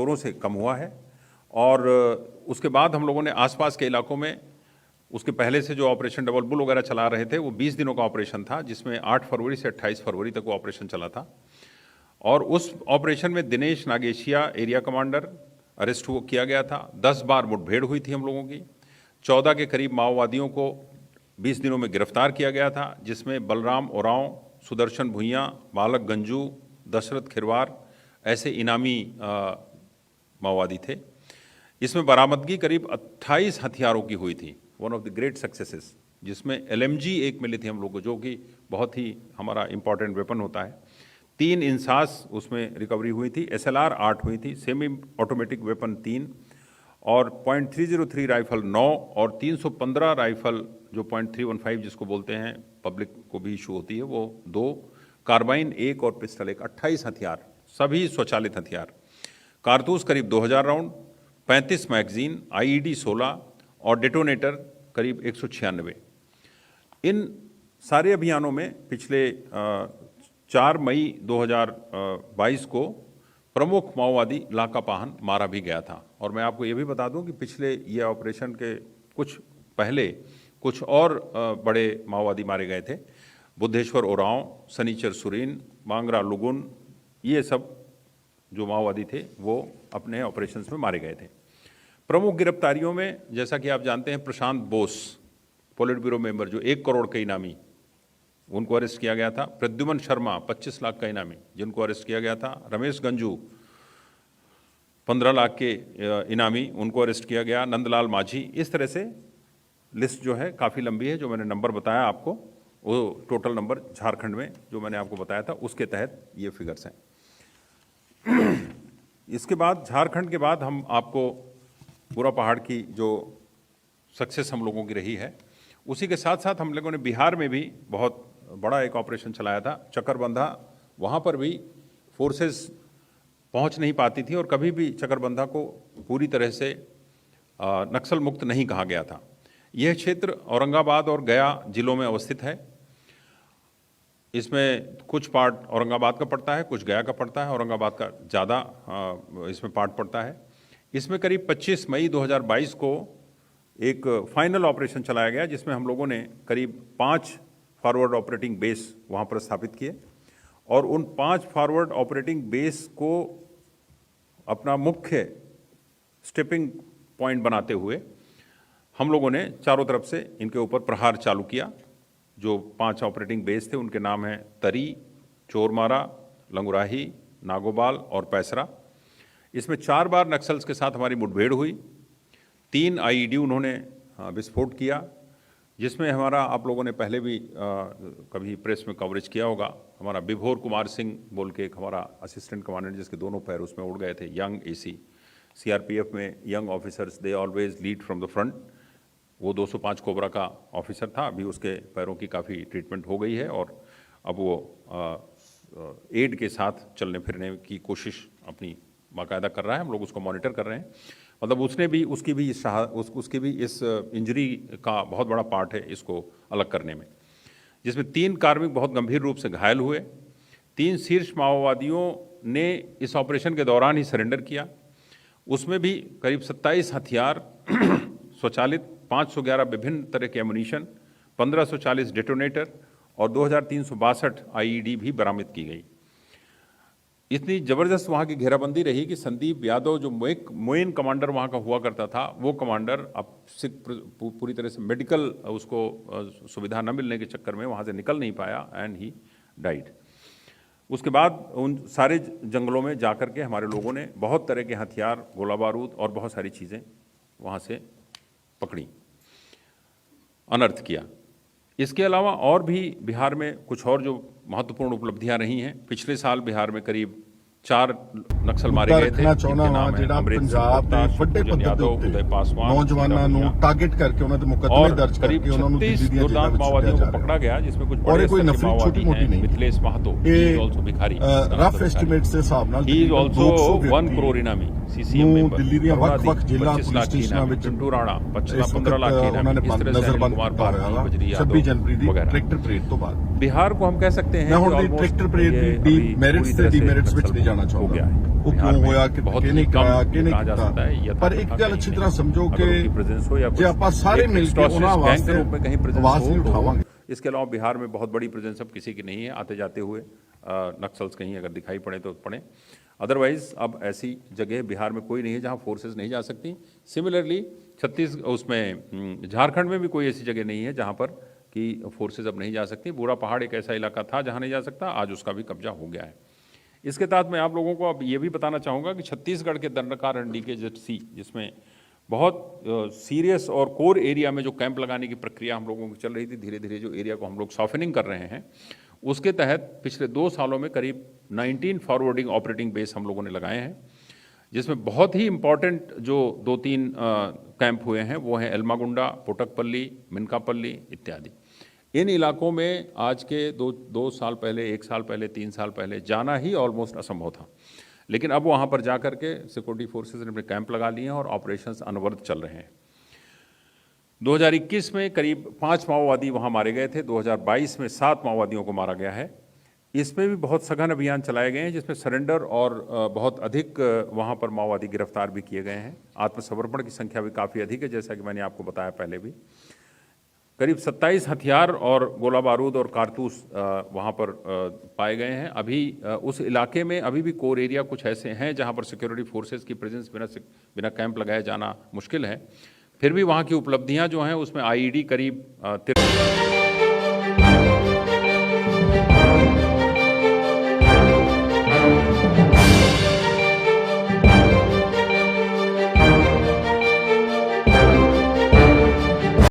जोरों से कम हुआ है। और उसके बाद हम लोगों ने आसपास के इलाकों में, उसके पहले से जो ऑपरेशन डबल बुल वगैरह चला रहे थे, वो 20 दिनों का ऑपरेशन था, जिसमें 8 फरवरी से 28 फरवरी तक वो ऑपरेशन चला था। और उस ऑपरेशन में Dinesh Nagesia area commander arrest किया गया था। 10 बार मुठभेड़ हुई थी हम लोगों की। 14 के करीब माओवादियों को 20 दिनों में गिरफ्तार किया गया था, जिसमें बलराम ओरांव, सुदर्शन भुइयाँ, बालक गंजू, दशरथ खिरवार ऐसे इनामी माओवादी थे। इसमें बरामदगी करीब 28 हथियारों की हुई थी, one of the great successes, जिसमें LMG एक मिली थी हम लोग को, जो कि बहुत ही हमारा इंपॉर्टेंट वेपन होता है। 3 इंसास उसमें रिकवरी हुई थी, SLR 8 हुई थी, सेमी ऑटोमेटिक वेपन 3, और .303 राइफल 9, और 315 राइफल जो .315 जिसको बोलते हैं, पब्लिक को भी इशू होती है, वो 2, कार्बाइन 1 और पिस्टल 1, 28 हथियार, सभी स्वचालित हथियार। कारतूस करीब 2000 राउंड, 35 मैगजीन, IED 16 और डेटोनेटर करीब 196। इन सारे अभियानों में पिछले 4 मई 2022 को प्रमुख माओवादी लाका पाहन मारा भी गया था। और मैं आपको ये भी बता दूं कि पिछले ये ऑपरेशन के कुछ पहले कुछ और बड़े माओवादी मारे गए थे। बुद्धेश्वर ओरांव, सनीचर सुरीन, मांगरा लुगुन, ये सब जो माओवादी थे वो अपने ऑपरेशंस में मारे गए थे। प्रमुख गिरफ्तारियों में, जैसा कि आप जानते हैं, प्रशांत बोस, पोलिट ब्यूरो मेंबर, जो 1 करोड़ का इनामी, उनको अरेस्ट किया गया था। प्रद्युमन शर्मा 25 लाख का इनामी, जिनको अरेस्ट किया गया था। रमेश गंजू 15 लाख के इनामी, उनको अरेस्ट किया गया। नंदलाल माझी, इस तरह से लिस्ट जो है काफ़ी लंबी है। जो मैंने नंबर बताया आपको, वो टोटल नंबर झारखंड में जो मैंने आपको बताया था, उसके तहत ये फिगर्स हैं। इसके बाद झारखंड के बाद हम आपको पूरा पहाड़ की जो सक्सेस हम लोगों की रही है, उसी के साथ साथ हम लोगों ने बिहार में भी बहुत बड़ा एक ऑपरेशन चलाया था, चकरबंधा। वहाँ पर भी फोर्सेस पहुँच नहीं पाती थी और कभी भी चकरबंधा को पूरी तरह से नक्सल मुक्त नहीं कहा गया था। यह क्षेत्र औरंगाबाद और गया जिलों में अवस्थित है। इसमें कुछ पार्ट औरंगाबाद का पड़ता है, कुछ गया का पड़ता है। औरंगाबाद का ज़्यादा इसमें पार्ट पड़ता है। इसमें करीब 25 मई 2022 को एक फाइनल ऑपरेशन चलाया गया, जिसमें हम लोगों ने करीब 5 फॉरवर्ड ऑपरेटिंग बेस वहाँ पर स्थापित किए, और उन 5 फॉरवर्ड ऑपरेटिंग बेस को अपना मुख्य स्टेपिंग पॉइंट बनाते हुए हम लोगों ने चारों तरफ से इनके ऊपर प्रहार चालू किया। जो 5 ऑपरेटिंग बेस थे उनके नाम हैं तरी, चोरमारा, लंगुराही, नागोबाल और पैसरा। इसमें 4 बार नक्सल्स के साथ हमारी मुठभेड़ हुई। 3 IED उन्होंने विस्फोट किया, जिसमें हमारा, आप लोगों ने पहले भी कभी प्रेस में कवरेज किया होगा, हमारा विभोर कुमार सिंह बोल के एक हमारा असिस्टेंट कमांडेंट, जिसके दोनों पैर उसमें उड़ गए थे, यंग AC। CRPF में young officers they always lead from the front. वो 205 कोबरा का ऑफिसर था। अभी उसके पैरों की काफ़ी ट्रीटमेंट हो गई है और अब वो एड के साथ चलने फिरने की कोशिश अपनी बाकायदा कर रहा है। हम लोग उसको मॉनिटर कर रहे हैं। मतलब उसकी भी इस इंजरी का बहुत बड़ा पार्ट है इसको अलग करने में, जिसमें 3 कार्मिक बहुत गंभीर रूप से घायल हुए। 3 शीर्ष माओवादियों ने इस ऑपरेशन के दौरान ही सरेंडर किया। उसमें भी करीब 27 हथियार स्वचालित, 511 विभिन्न तरह के एमुनीशन, 1540 डेटोनेटर और 2362 IED भी बरामद की गई। इतनी ज़बरदस्त वहाँ की घेराबंदी रही कि संदीप यादव, जो मोइन कमांडर वहाँ का हुआ करता था, वो कमांडर अब से पूरी तरह से मेडिकल उसको सुविधा न मिलने के चक्कर में वहाँ से निकल नहीं पाया, एंड ही डाइड। उसके बाद उन सारे जंगलों में जाकर के हमारे लोगों ने बहुत तरह के हथियार, गोला बारूद और बहुत सारी चीज़ें वहाँ से पकड़ी, अनर्थ किया। इसके अलावा और भी बिहार में कुछ और जो महत्वपूर्ण उपलब्धियां रही हैं। पिछले साल बिहार में करीब 4 नक्सल मारे गए थे। पंजाब ਦੇ ਵੱਡੇ ਪੱਧਰ ਦੇ ਉੱਤੇ ਨੌਜਵਾਨਾਂ ਨੂੰ ਟਾਰਗੇਟ ਕਰਕੇ ਉਹਨਾਂ ਦੇ ਮੁਕੱਦਮੇ ਦਰਜ ਕਰਕੇ ਉਹਨਾਂ ਨੂੰ ਦਿੱਲੀ ਦੀਆਂ ਜੇਲ੍ਹਾਂ ਵਿੱਚ माओवादियों को पकड़ा गया, जिसमें कुछ बड़े छोटी मोटी नहीं। Mithilesh Mahato, he is also bhikhari, rough estimates ਦੇ ਹਿਸਾਬ ਨਾਲ he is also 1 करोड़ इनामी, CCM member, ਦਿੱਲੀ ਦੀਆਂ ਵੱਖ-ਵੱਖ ਜ਼ਿਲ੍ਹਾ ਪੁਲਿਸ ਸਟੇਸ਼ਨਾਂ ਵਿੱਚ ਚੰਟੂ ਰਾਣਾ 15 लाख के इनामी, इस तरह से कुमार भारती, बजरी 26 जनवरी ਦੀ ट्रैक्टर परेड ਤੋਂ बाਅਦ बिहार को हम कह सकते हैं ट्रैक्टर परेड ਦੀ मेरिट्स ਤੇ डीमेरिट्स ਵਿੱਚ नहीं जाना चाहूंगा। ਉਹ बिहार ਕਿਉਂ में ਹੋਇਆ ਕਿ बहुत ਕਿਹਨੇ ही ਕਰਾਇਆ कम ਕਿਹਨੇ कहा जा सकता है ਕੀਤਾ यथार्थ ਪਰ ਇੱਕ था, ਗੱਲ कहीं ਅੱਛी नहीं। ਤਰ੍ਹਾਂ समझो अगर कि उनकी प्रेजेंस हो या ਜੇ ਆਪਾਂ ਸਾਰੇ एक ਮਿਲ ਕੇ extortionist ਉਹਨਾਂ गैंग के ਵਾਸਤੇ रूप में कहीं प्रेजेंस आवाज नहीं हो तो उठावांगे। इसके अलावा बिहार में बहुत बड़ी प्रेजेंस अब किसी की नहीं है। आते जाते हुए नक्सल्स कहीं अगर दिखाई पड़े तो पड़े, अदरवाइज अब ऐसी जगह बिहार में कोई नहीं है जहां फोर्सेस नहीं जा सकती। सिमिलरली उसमें झारखंड में भी कोई ऐसी जगह नहीं है जहां पर कि फोर्सेस अब नहीं जा सकती। बूढ़ा पहाड़ एक ऐसा इलाका था जहां नहीं जा सकता, आज उसका भी कब्जा हो गया है। इसके तहत मैं आप लोगों को अब ये भी बताना चाहूँगा कि छत्तीसगढ़ के दंडकार सी जिसमें बहुत सीरियस और कोर एरिया में जो कैंप लगाने की प्रक्रिया हम लोगों की चल रही थी, धीरे धीरे जो एरिया को हम लोग सॉफ्टनिंग कर रहे हैं, उसके तहत पिछले 2 सालों में करीब 19 फॉरवर्डिंग ऑपरेटिंग बेस हम लोगों ने लगाए हैं, जिसमें बहुत ही इंपॉर्टेंट जो 2-3 कैंप हुए हैं वो हैं एल्मागुंडा, पोटकपल्ली, मिनकापल्ली इत्यादि। इन इलाकों में आज के 2 साल पहले, 1 साल पहले, 3 साल पहले जाना ही ऑलमोस्ट असंभव था, लेकिन अब वहाँ पर जा कर के सिक्योरिटी फोर्सेज ने अपने कैंप लगा लिए हैं और ऑपरेशंस अनवरत चल रहे हैं। 2021 में करीब 5 माओवादी वहाँ मारे गए थे, 2022 में 7 माओवादियों को मारा गया है। इसमें भी बहुत सघन अभियान चलाए गए हैं, जिसमें सरेंडर और बहुत अधिक वहाँ पर माओवादी गिरफ्तार भी किए गए हैं। आत्मसमर्पण की संख्या भी काफ़ी अधिक है, जैसा कि मैंने आपको बताया पहले भी। करीब 27 हथियार और गोला बारूद और कारतूस वहाँ पर पाए गए हैं। अभी उस इलाके में अभी भी कोर एरिया कुछ ऐसे हैं जहाँ पर सिक्योरिटी फोर्सेस की प्रेजेंस बिना कैंप लगाए जाना मुश्किल है। फिर भी वहाँ की उपलब्धियाँ जो हैं उसमें आईईडी करीब